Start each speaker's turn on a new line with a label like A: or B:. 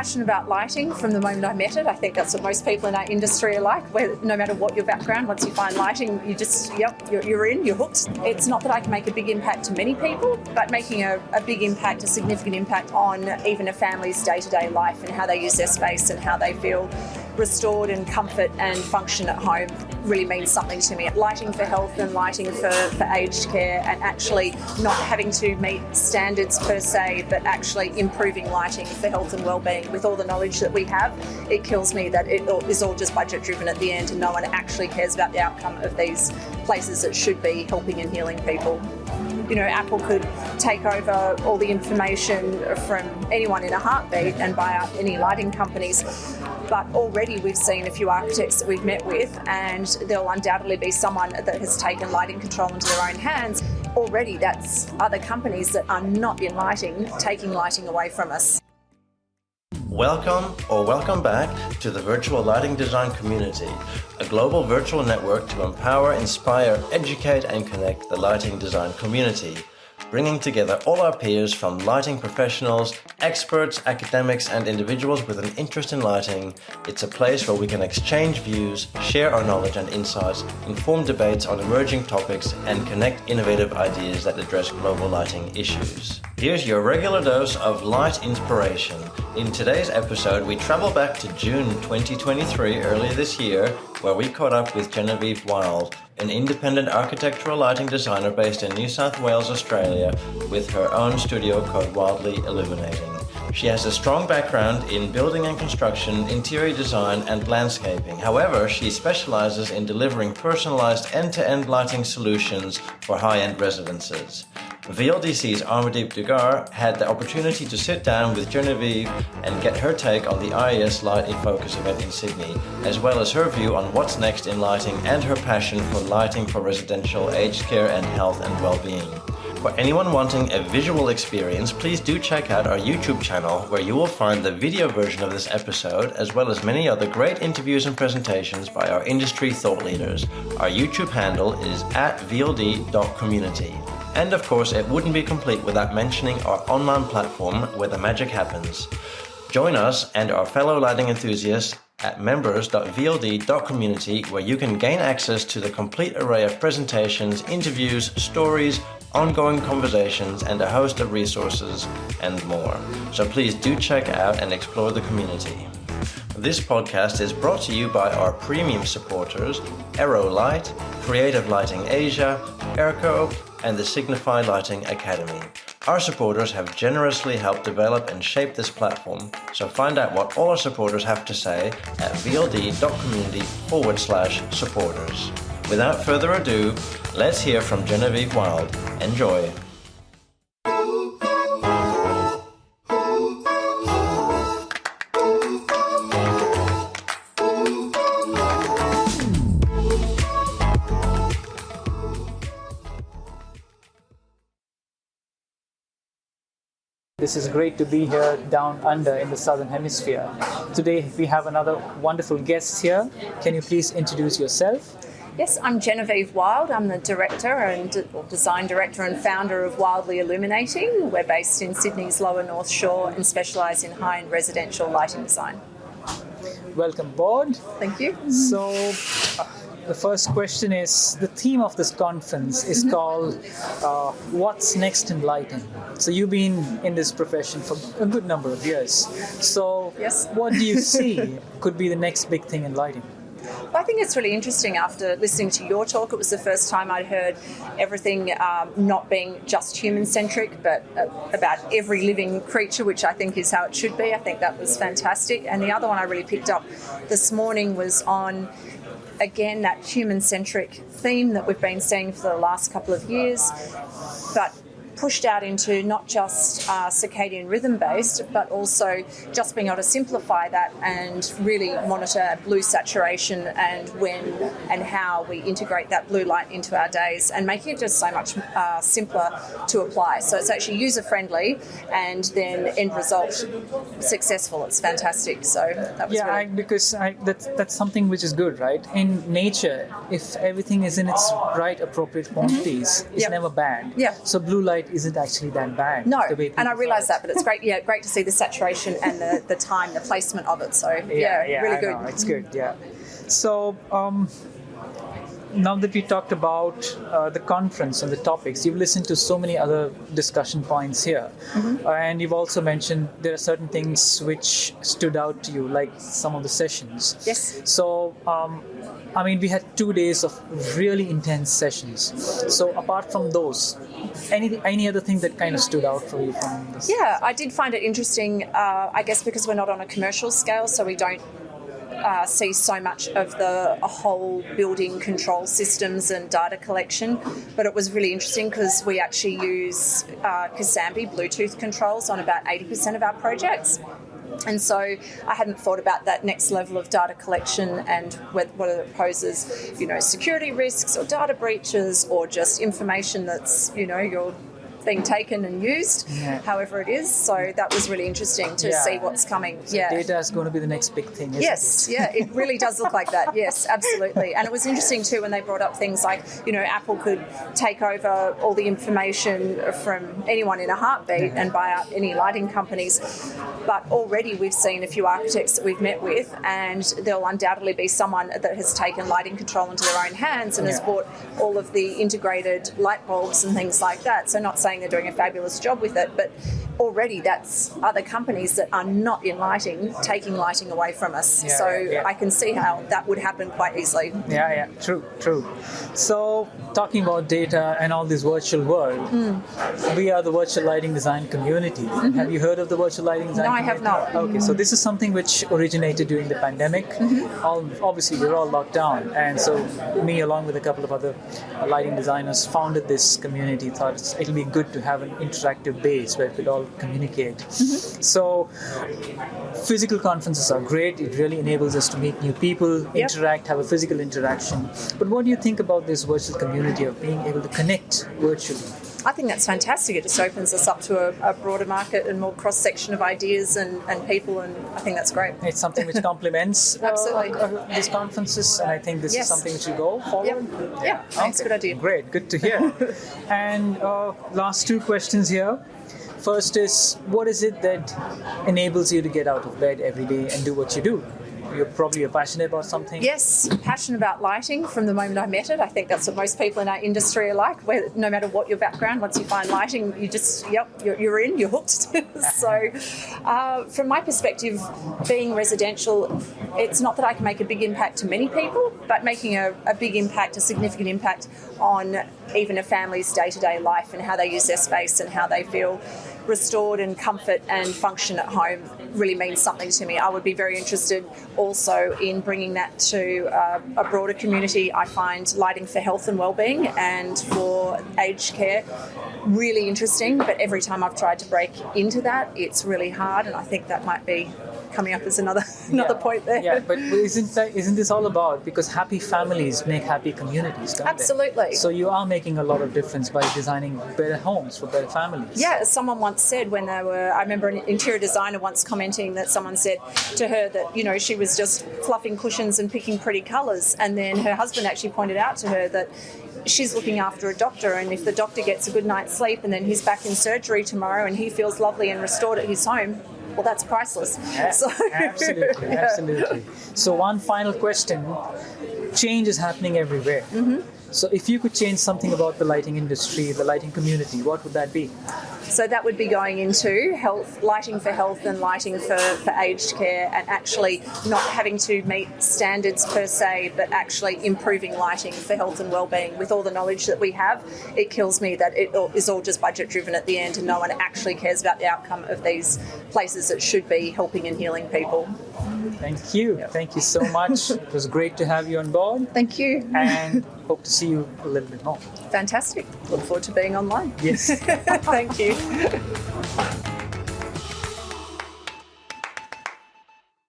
A: passionate about lighting from the moment I met it. I think that's what most people in our industry are like, where no matter what your background, once you find lighting, you just, you're in, you're hooked. It's not that I can make a big impact to many people, but making a big impact, a significant impact on even a family's day-to-day life and how they use their space and how they feel restored and comfort and function at home really means something to me. Lighting for health and lighting for aged care, and actually not having to meet standards per se, but actually improving lighting for health and well-being with all the knowledge that we have. It kills me that it is all just budget driven at the end and no one actually cares about the outcome of these places that should be helping and healing people. You know, Apple could take over all the information from anyone in a heartbeat and buy up any lighting companies. But already we've seen a few architects that we've met with, and there'll undoubtedly be someone that has taken lighting control into their own hands. Already that's other companies that are not in lighting, taking lighting away from us.
B: Welcome or welcome back to the Virtual Lighting Design Community, a global virtual network to empower, inspire, educate and connect the lighting design community, bringing together all our peers from lighting professionals, experts, academics and individuals with an interest in lighting. It's a place where we can exchange views, share our knowledge and insights, inform debates on emerging topics and connect innovative ideas that address global lighting issues. Here's your regular dose of light inspiration. In today's episode, we travel back to June 2023, earlier this year, where we caught up with Genevieve Wild, an independent architectural lighting designer based in New South Wales, Australia, with her own studio called Wildly Illuminating. She has a strong background in building and construction, interior design and landscaping. However, she specializes in delivering personalized end-to-end lighting solutions for high-end residences. VLDC's Amardeep Dugar had the opportunity to sit down with Genevieve and get her take on the IES Light in Focus event in Sydney, as well as her view on what's next in lighting and her passion for lighting for residential, aged care and health and well-being. For anyone wanting a visual experience, please do check out our YouTube channel, where you will find the video version of this episode, as well as many other great interviews and presentations by our industry thought leaders. Our YouTube handle is @vld.community. And of course, it wouldn't be complete without mentioning our online platform where the magic happens. Join us and our fellow lighting enthusiasts at members.vld.community, where you can gain access to the complete array of presentations, interviews, stories, ongoing conversations, and a host of resources and more. So please do check out and explore the community. This podcast is brought to you by our premium supporters, Aero Light, Creative Lighting Asia, Airco, and the Signify Lighting Academy. Our supporters have generously helped develop and shape this platform, so find out what all our supporters have to say at vld.community/supporters. Without further ado, let's hear from Genevieve Wild. Enjoy.
C: This is great to be here down under in the Southern Hemisphere. Today we have another wonderful guest here. Can you please introduce yourself?
A: Yes, I'm Genevieve Wild. I'm the director and design director and founder of Wildly Illuminating. We're based in Sydney's Lower North Shore and specialise in high-end residential lighting design.
C: Welcome aboard.
A: Thank you.
C: So, the first question is, the theme of this conference is called What's Next in Lighting? So you've been in this profession for a good number of years. So
A: yes.
C: What do you see could be the next big thing in lighting?
A: Well, I think it's really interesting. After listening to your talk, it was the first time I'd heard everything not being just human-centric, but about every living creature, which I think is how it should be. I think that was fantastic. And the other one I really picked up this morning was on, again, that human-centric theme that we've been seeing for the last couple of years, but pushed out into not just circadian rhythm-based, but also just being able to simplify that and really monitor blue saturation and when and how we integrate that blue light into our days, and making it just so much simpler to apply. So it's actually user-friendly and then end result successful. It's fantastic. So that was
C: that's something which is good, right? In nature, if everything is in its right appropriate quantities, it's never bad.
A: Yeah.
C: So blue light isn't actually that bad.
A: No,
C: the way
A: and I
C: people
A: realise
C: saw
A: that, but it's great. Yeah, great to see the saturation and the time, the placement of it. So really
C: I
A: good.
C: know, it's good. Yeah. So now that we talked about the conference and the topics, you've listened to so many other discussion points here, and you've also mentioned there are certain things which stood out to you, like some of the sessions.
A: Yes.
C: So, I mean, we had 2 days of really intense sessions. So, apart from those, any other thing that kind of stood out for you from this?
A: Yeah, I did find it interesting. I guess because we're not on a commercial scale, so we don't see so much of the whole building control systems and data collection, but it was really interesting because we actually use Kasambi Bluetooth controls on about 80% of our projects. And so I hadn't thought about that next level of data collection and whether it poses, security risks or data breaches or just information that's, you're being taken and used, however it is. So that was really interesting to see what's coming.
C: So data is going to be the next big thing, isn't
A: yes,
C: it?
A: Yeah, it really does look like that. Yes, absolutely. And it was interesting too when they brought up things like, Apple could take over all the information from anyone in a heartbeat and buy out any lighting companies. But already we've seen a few architects that we've met with, and there'll undoubtedly be someone that has taken lighting control into their own hands and has bought all of the integrated light bulbs and things like that. So not saying they're doing a fabulous job with it, but already that's other companies that are not in lighting taking lighting away from us. I can see how that would happen quite easily.
C: Yeah, true. So talking about data and all this virtual world, we are the virtual lighting design community. Have you heard of the virtual lighting design
A: No, I
C: community?
A: have not.
C: Okay, so this is something which originated during the pandemic. Obviously, we're all locked down, and so me along with a couple of other lighting designers founded this community. Thought it'll be good to have an interactive base where we could all communicate. So physical conferences are great. It really enables us to meet new people, interact, have a physical interaction. But what do you think about this virtual community of being able to connect virtually?
A: I think that's fantastic. It just opens us up to a broader market and more cross-section of ideas and people, and I think that's great.
C: It's something which complements
A: Absolutely.
C: These conferences, and I think this is something which will go forward.
A: Yeah, that's a good idea.
C: Great, good to hear. And last 2 questions here. First is, what is it that enables you to get out of bed every day and do what you do? You're probably passionate about something.
A: Yes, passionate about lighting from the moment I met it. I think that's what most people in our industry are like, where no matter what your background, once you find lighting, you just, you're in, you're hooked. So from my perspective, being residential, it's not that I can make a big impact to many people, but making a big impact, a significant impact on even a family's day-to-day life and how they use their space and how they feel restored and comfort and function at home really means something to me. I would be very interested also in bringing that to a broader community. I find lighting for health and well-being and for aged care really interesting, but every time I've tried to break into that, it's really hard, and I think that might be coming up as another point there.
C: Yeah, but isn't this all about, because happy families make happy communities, don't
A: Absolutely.
C: they? So you are making a lot of difference by designing better homes for better families.
A: Yeah, as someone once said when they were, I remember an interior designer once commenting that someone said to her that, she was just fluffing cushions and picking pretty colours, and then her husband actually pointed out to her that she's looking after a doctor, and if the doctor gets a good night's sleep and then he's back in surgery tomorrow and he feels lovely and restored at his home, well, that's priceless.
C: Yeah, absolutely. So one final question. Change is happening everywhere. So if you could change something about the lighting industry, the lighting community, what would that be?
A: So that would be going into health, lighting for health and lighting for aged care, and actually not having to meet standards per se, but actually improving lighting for health and well-being. With all the knowledge that we have, it kills me that it is all just budget driven at the end and no one actually cares about the outcome of these places that should be helping and healing people.
C: Thank you. Thank you so much. It was great to have you on board.
A: Thank you.
C: And hope to see you a little bit more.
A: Fantastic. Look forward to being online.
C: Yes.
A: Thank you.